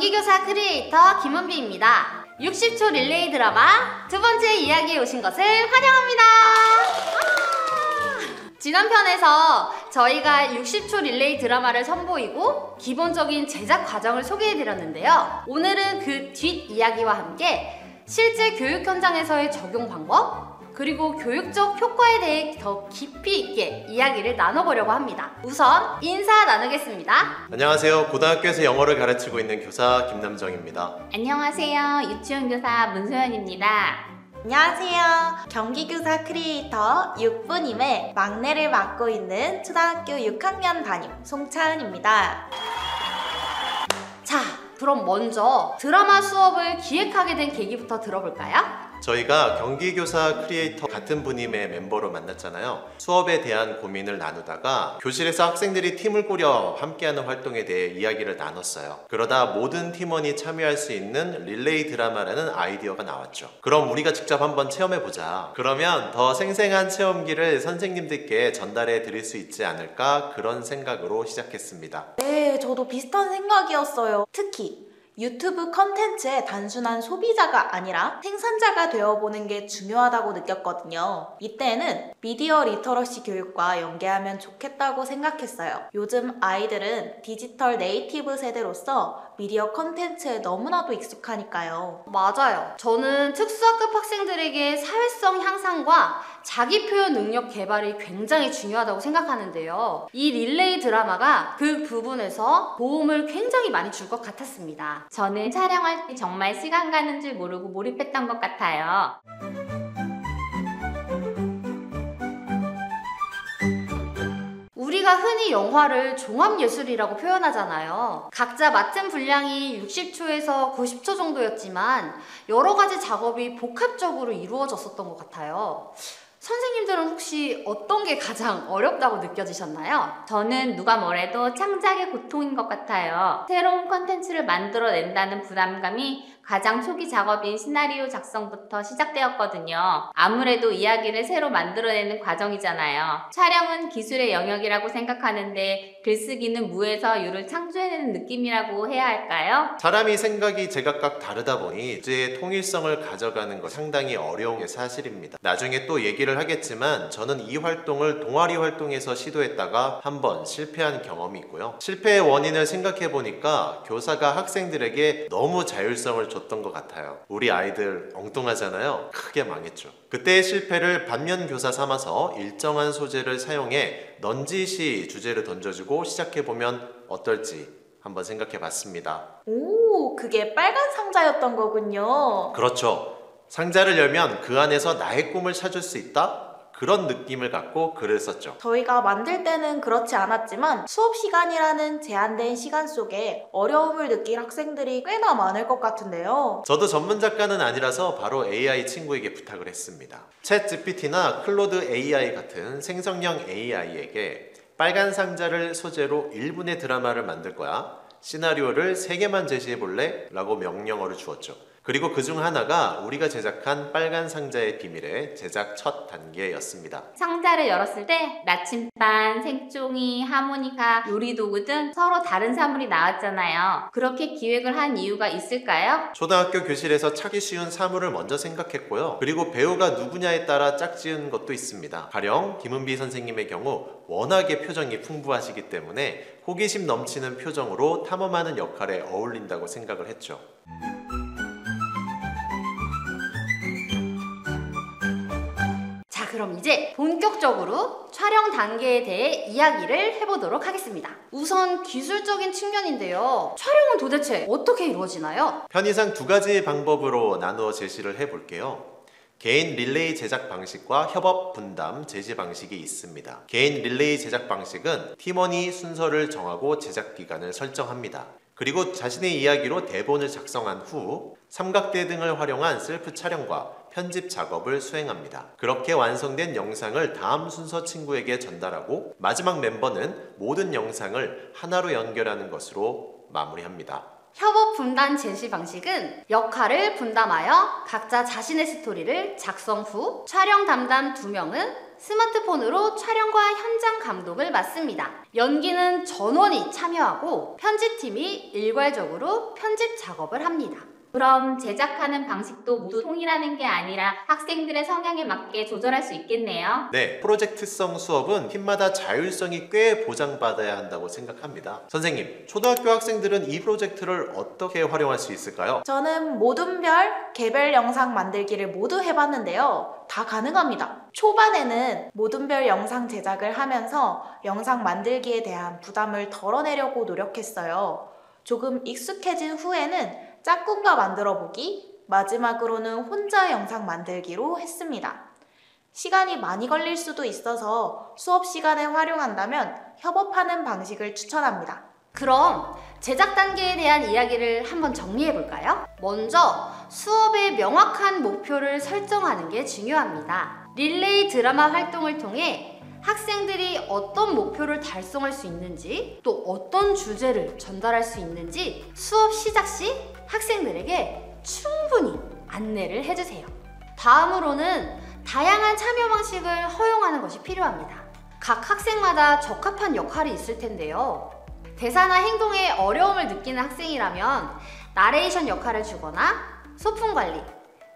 경기교사 크리에이터 김은비입니다. 60초 릴레이 드라마 두 번째 이야기에 오신 것을 환영합니다. 지난 편에서 저희가 60초 릴레이 드라마를 선보이고 기본적인 제작 과정을 소개해드렸는데요. 오늘은 그 뒷이야기와 함께 실제 교육 현장에서의 적용 방법, 그리고 교육적 효과에 대해 더 깊이 있게 이야기를 나눠보려고 합니다. 우선 인사 나누겠습니다. 안녕하세요. 고등학교에서 영어를 가르치고 있는 교사 김남정입니다. 안녕하세요. 유치원 교사 문소연입니다. 안녕하세요. 경기교사 크리에이터 6부님의 막내를 맡고 있는 초등학교 6학년 담임 송차은입니다. 자, 그럼 먼저 드라마 수업을 기획하게 된 계기부터 들어볼까요? 저희가 경기교사 크리에이터 같은 분임의 멤버로 만났잖아요. 수업에 대한 고민을 나누다가 교실에서 학생들이 팀을 꾸려 함께하는 활동에 대해 이야기를 나눴어요. 그러다 모든 팀원이 참여할 수 있는 릴레이 드라마라는 아이디어가 나왔죠. 그럼 우리가 직접 한번 체험해보자. 그러면 더 생생한 체험기를 선생님들께 전달해 드릴 수 있지 않을까, 그런 생각으로 시작했습니다. 네, 저도 비슷한 생각이었어요. 특히 유튜브 컨텐츠의 단순한 소비자가 아니라 생산자가 되어보는 게 중요하다고 느꼈거든요. 이때는 미디어 리터러시 교육과 연계하면 좋겠다고 생각했어요. 요즘 아이들은 디지털 네이티브 세대로서 미디어 컨텐츠에 너무나도 익숙하니까요. 맞아요. 저는 특수학급 학생들에게 사회성 향상과 자기 표현 능력 개발이 굉장히 중요하다고 생각하는데요. 이 릴레이 드라마가 그 부분에서 도움을 굉장히 많이 줄 것 같았습니다. 저는 촬영할 때 정말 시간 가는 줄 모르고 몰입했던 것 같아요. 우리가 흔히 영화를 종합예술이라고 표현하잖아요. 각자 맡은 분량이 60초에서 90초 정도였지만 여러 가지 작업이 복합적으로 이루어졌었던 것 같아요. 선생님들은 혹시 어떤 게 가장 어렵다고 느껴지셨나요? 저는 누가 뭐래도 창작의 고통인 것 같아요. 새로운 컨텐츠를 만들어낸다는 부담감이 가장 초기 작업인 시나리오 작성부터 시작되었거든요. 아무래도 이야기를 새로 만들어내는 과정이잖아요. 촬영은 기술의 영역이라고 생각하는데 글쓰기는 무에서 유를 창조해내는 느낌이라고 해야 할까요? 사람이 생각이 제각각 다르다 보니 주제의 통일성을 가져가는 것 상당히 어려운 게 사실입니다. 나중에 또 얘기를 하겠지만 저는 이 활동을 동아리 활동에서 시도했다가 한번 실패한 경험이 있고요. 실패의 원인을 생각해 보니까 교사가 학생들에게 너무 자율성을 줬던 것 같아요. 우리 아이들 엉뚱하잖아요. 크게 망했죠. 그때의 실패를 반면 교사 삼아서 일정한 소재를 사용해 넌지시 주제를 던져주고 시작해보면 어떨지 한번 생각해 봤습니다. 오, 그게 빨간 상자였던 거군요. 그렇죠. 상자를 열면 그 안에서 나의 꿈을 찾을 수 있다? 그런 느낌을 갖고 글을 썼죠. 저희가 만들 때는 그렇지 않았지만 수업 시간이라는 제한된 시간 속에 어려움을 느낄 학생들이 꽤나 많을 것 같은데요. 저도 전문 작가는 아니라서 바로 AI 친구에게 부탁을 했습니다. 챗 GPT나 클로드 AI 같은 생성형 AI에게 빨간 상자를 소재로 1분의 드라마를 만들 거야. 시나리오를 3개만 제시해 볼래? 라고 명령어를 주었죠. 그리고 그 중 하나가 우리가 제작한 빨간 상자의 비밀의 제작 첫 단계였습니다. 상자를 열었을 때 나침반, 색종이, 하모니카, 요리도구 등 서로 다른 사물이 나왔잖아요. 그렇게 기획을 한 이유가 있을까요? 초등학교 교실에서 찾기 쉬운 사물을 먼저 생각했고요. 그리고 배우가 누구냐에 따라 짝지은 것도 있습니다. 가령 김은비 선생님의 경우 워낙에 표정이 풍부하시기 때문에 호기심 넘치는 표정으로 탐험하는 역할에 어울린다고 생각을 했죠. 그럼 이제 본격적으로 촬영 단계에 대해 이야기를 해보도록 하겠습니다. 우선 기술적인 측면인데요. 촬영은 도대체 어떻게 이루어지나요? 편의상 2가지 방법으로 나누어 제시를 해볼게요. 개인 릴레이 제작 방식과 협업 분담 제시 방식이 있습니다. 개인 릴레이 제작 방식은 팀원이 순서를 정하고 제작 기간을 설정합니다. 그리고 자신의 이야기로 대본을 작성한 후 삼각대 등을 활용한 셀프 촬영과 편집 작업을 수행합니다. 그렇게 완성된 영상을 다음 순서 친구에게 전달하고 마지막 멤버는 모든 영상을 하나로 연결하는 것으로 마무리합니다. 협업 분담 제시 방식은 역할을 분담하여 각자 자신의 스토리를 작성 후 촬영 담당 2명은 스마트폰으로 촬영과 현장 감독을 맡습니다. 연기는 전원이 참여하고 편집팀이 일괄적으로 편집 작업을 합니다. 그럼 제작하는 방식도 모두 통일하는 게 아니라 학생들의 성향에 맞게 조절할 수 있겠네요. 네, 프로젝트성 수업은 팀마다 자율성이 꽤 보장받아야 한다고 생각합니다. 선생님, 초등학교 학생들은 이 프로젝트를 어떻게 활용할 수 있을까요? 저는 모든별 개별 영상 만들기를 모두 해봤는데요. 다 가능합니다. 초반에는 모든별 영상 제작을 하면서 영상 만들기에 대한 부담을 덜어내려고 노력했어요. 조금 익숙해진 후에는 짝꿍과 만들어보기, 마지막으로는 혼자 영상 만들기로 했습니다. 시간이 많이 걸릴 수도 있어서 수업 시간에 활용한다면 협업하는 방식을 추천합니다. 그럼 제작 단계에 대한 이야기를 한번 정리해 볼까요? 먼저 수업의 명확한 목표를 설정하는 게 중요합니다. 릴레이 드라마 활동을 통해 학생들이 어떤 목표를 달성할 수 있는지, 또 어떤 주제를 전달할 수 있는지 수업 시작 시 학생들에게 충분히 안내를 해주세요. 다음으로는 다양한 참여 방식을 허용하는 것이 필요합니다. 각 학생마다 적합한 역할이 있을 텐데요. 대사나 행동에 어려움을 느끼는 학생이라면 나레이션 역할을 주거나 소품 관리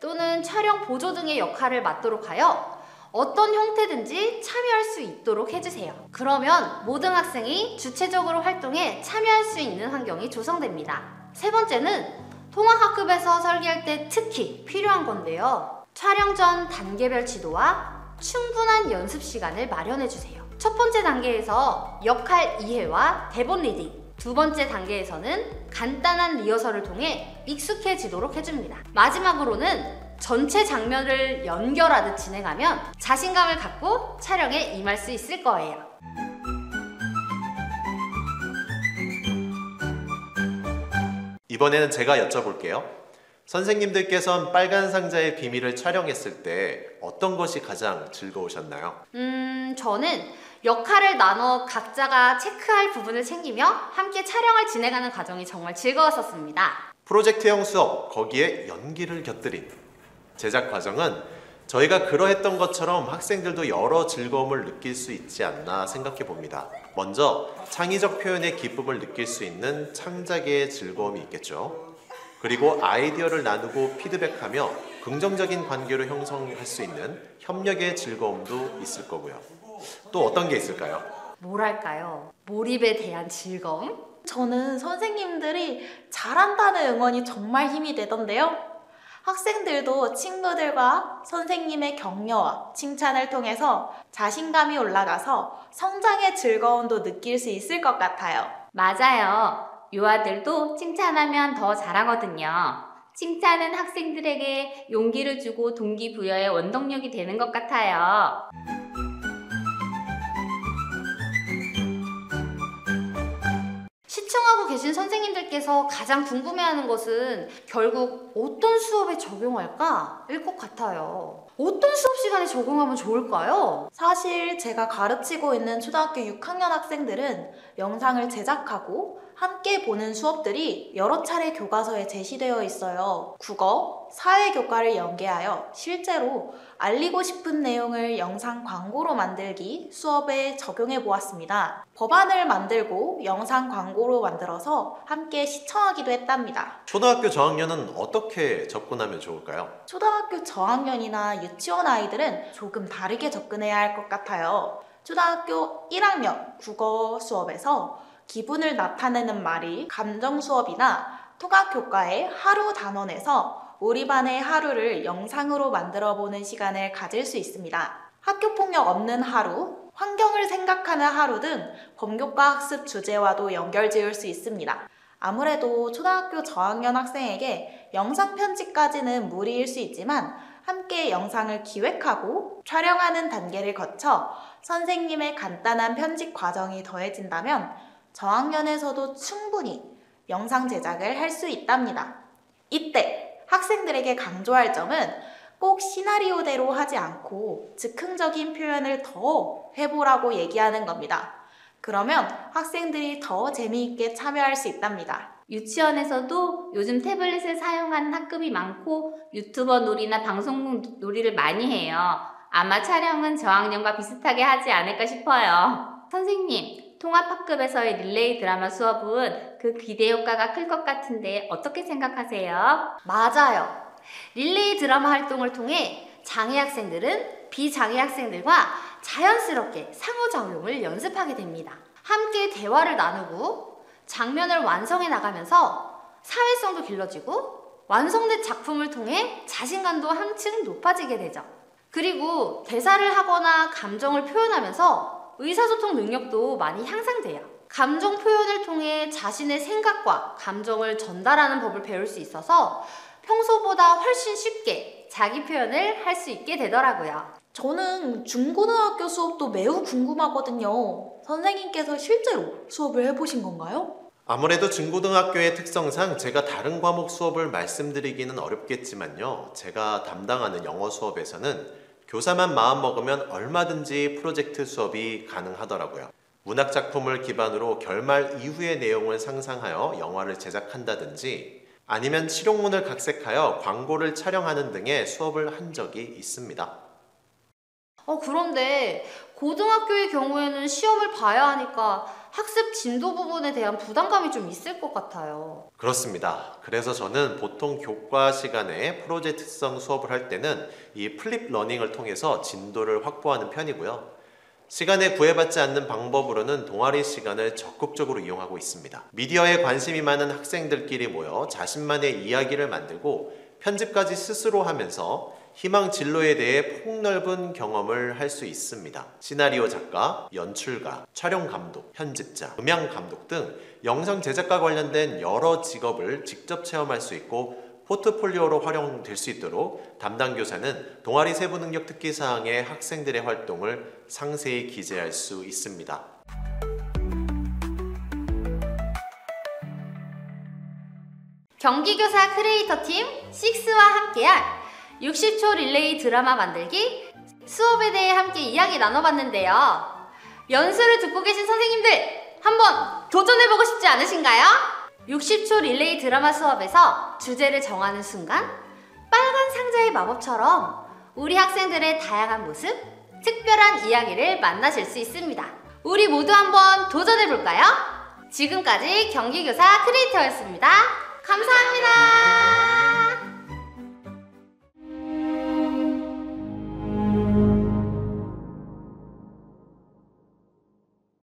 또는 촬영 보조 등의 역할을 맡도록 하여 어떤 형태든지 참여할 수 있도록 해주세요. 그러면 모든 학생이 주체적으로 활동에 참여할 수 있는 환경이 조성됩니다. 세 번째는 통합학급에서 설계할 때 특히 필요한 건데요. 촬영 전 단계별 지도와 충분한 연습 시간을 마련해주세요. 첫 번째 단계에서 역할 이해와 대본 리딩, 두 번째 단계에서는 간단한 리허설을 통해 익숙해지도록 해줍니다. 마지막으로는 전체 장면을 연결하듯 진행하면 자신감을 갖고 촬영에 임할 수 있을 거예요. 이번에는 제가 여쭤볼게요. 선생님들께선 빨간 상자의 비밀을 촬영했을 때 어떤 것이 가장 즐거우셨나요? 저는 역할을 나눠 각자가 체크할 부분을 챙기며 함께 촬영을 진행하는 과정이 정말 즐거웠었습니다. 프로젝트형 수업, 거기에 연기를 곁들인 제작 과정은 저희가 그러했던 것처럼 학생들도 여러 즐거움을 느낄 수 있지 않나 생각해 봅니다. 먼저 창의적 표현의 기쁨을 느낄 수 있는 창작의 즐거움이 있겠죠. 그리고 아이디어를 나누고 피드백하며 긍정적인 관계를 형성할 수 있는 협력의 즐거움도 있을 거고요. 또 어떤 게 있을까요? 뭐랄까요? 몰입에 대한 즐거움? 저는 선생님들이 잘한다는 응원이 정말 힘이 되던데요. 학생들도 친구들과 선생님의 격려와 칭찬을 통해서 자신감이 올라가서 성장의 즐거움도 느낄 수 있을 것 같아요. 맞아요. 유아들도 칭찬하면 더 잘하거든요. 칭찬은 학생들에게 용기를 주고 동기부여의 원동력이 되는 것 같아요. 시청하고 계신 선생님들께서 가장 궁금해하는 것은 결국 어떤 수업에 적용할까?일 것 같아요. 어떤 수업 시간에 적용하면 좋을까요? 사실 제가 가르치고 있는 초등학교 6학년 학생들은 영상을 제작하고 함께 보는 수업들이 여러 차례 교과서에 제시되어 있어요. 국어, 사회교과를 연계하여 실제로 알리고 싶은 내용을 영상 광고로 만들기 수업에 적용해 보았습니다. 법안을 만들고 영상 광고로 만들어서 함께 시청하기도 했답니다. 초등학교 저학년은 어떻게 접근하면 좋을까요? 초등학교 저학년이나 유치원 아이들은 조금 다르게 접근해야 할 것 같아요. 초등학교 1학년 국어 수업에서 기분을 나타내는 말이 감정 수업이나 통합교과의 하루 단원에서 우리 반의 하루를 영상으로 만들어보는 시간을 가질 수 있습니다. 학교폭력 없는 하루, 환경을 생각하는 하루 등 범교과 학습 주제와도 연결 지을 수 있습니다. 아무래도 초등학교 저학년 학생에게 영상 편집까지는 무리일 수 있지만 함께 영상을 기획하고 촬영하는 단계를 거쳐 선생님의 간단한 편집 과정이 더해진다면 저학년에서도 충분히 영상 제작을 할 수 있답니다. 이때 학생들에게 강조할 점은 꼭 시나리오대로 하지 않고 즉흥적인 표현을 더 해보라고 얘기하는 겁니다. 그러면 학생들이 더 재미있게 참여할 수 있답니다. 유치원에서도 요즘 태블릿을 사용하는 학급이 많고 유튜버 놀이나 방송국 놀이를 많이 해요. 아마 촬영은 저학년과 비슷하게 하지 않을까 싶어요. 선생님, 통합학급에서의 릴레이 드라마 수업은 그 기대 효과가 클 것 같은데 어떻게 생각하세요? 맞아요. 릴레이 드라마 활동을 통해 장애 학생들은 비장애 학생들과 자연스럽게 상호작용을 연습하게 됩니다. 함께 대화를 나누고 장면을 완성해 나가면서 사회성도 길러지고 완성된 작품을 통해 자신감도 한층 높아지게 되죠. 그리고 대사를 하거나 감정을 표현하면서 의사소통 능력도 많이 향상돼요. 감정 표현을 통해 자신의 생각과 감정을 전달하는 법을 배울 수 있어서 평소보다 훨씬 쉽게 자기 표현을 할 수 있게 되더라고요. 저는 중고등학교 수업도 매우 궁금하거든요. 선생님께서 실제로 수업을 해보신 건가요? 아무래도 중고등학교의 특성상 제가 다른 과목 수업을 말씀드리기는 어렵겠지만요. 제가 담당하는 영어 수업에서는 교사만 마음먹으면 얼마든지 프로젝트 수업이 가능하더라고요. 문학작품을 기반으로 결말 이후의 내용을 상상하여 영화를 제작한다든지 아니면 실용문을 각색하여 광고를 촬영하는 등의 수업을 한 적이 있습니다. 그런데 고등학교의 경우에는 시험을 봐야 하니까 학습 진도 부분에 대한 부담감이 좀 있을 것 같아요. 그렇습니다. 그래서 저는 보통 교과 시간에 프로젝트성 수업을 할 때는 이 플립 러닝을 통해서 진도를 확보하는 편이고요. 시간에 구애받지 않는 방법으로는 동아리 시간을 적극적으로 이용하고 있습니다. 미디어에 관심이 많은 학생들끼리 모여 자신만의 이야기를 만들고 편집까지 스스로 하면서 희망 진로에 대해 폭넓은 경험을 할 수 있습니다. 시나리오 작가, 연출가, 촬영 감독, 편집자, 음향 감독 등 영상 제작과 관련된 여러 직업을 직접 체험할 수 있고 포트폴리오로 활용될 수 있도록 담당 교사는 동아리 세부 능력 특기 사항의 학생들의 활동을 상세히 기재할 수 있습니다. 경기교사 크리에이터 팀 6와 함께한 60초 릴레이 드라마 만들기 수업에 대해 함께 이야기 나눠봤는데요. 연수를 듣고 계신 선생님들 한번 도전해보고 싶지 않으신가요? 60초 릴레이 드라마 수업에서 주제를 정하는 순간 빨간 상자의 마법처럼 우리 학생들의 다양한 모습, 특별한 이야기를 만나실 수 있습니다. 우리 모두 한번 도전해볼까요? 지금까지 경기교사 크리에이터였습니다. 감사합니다.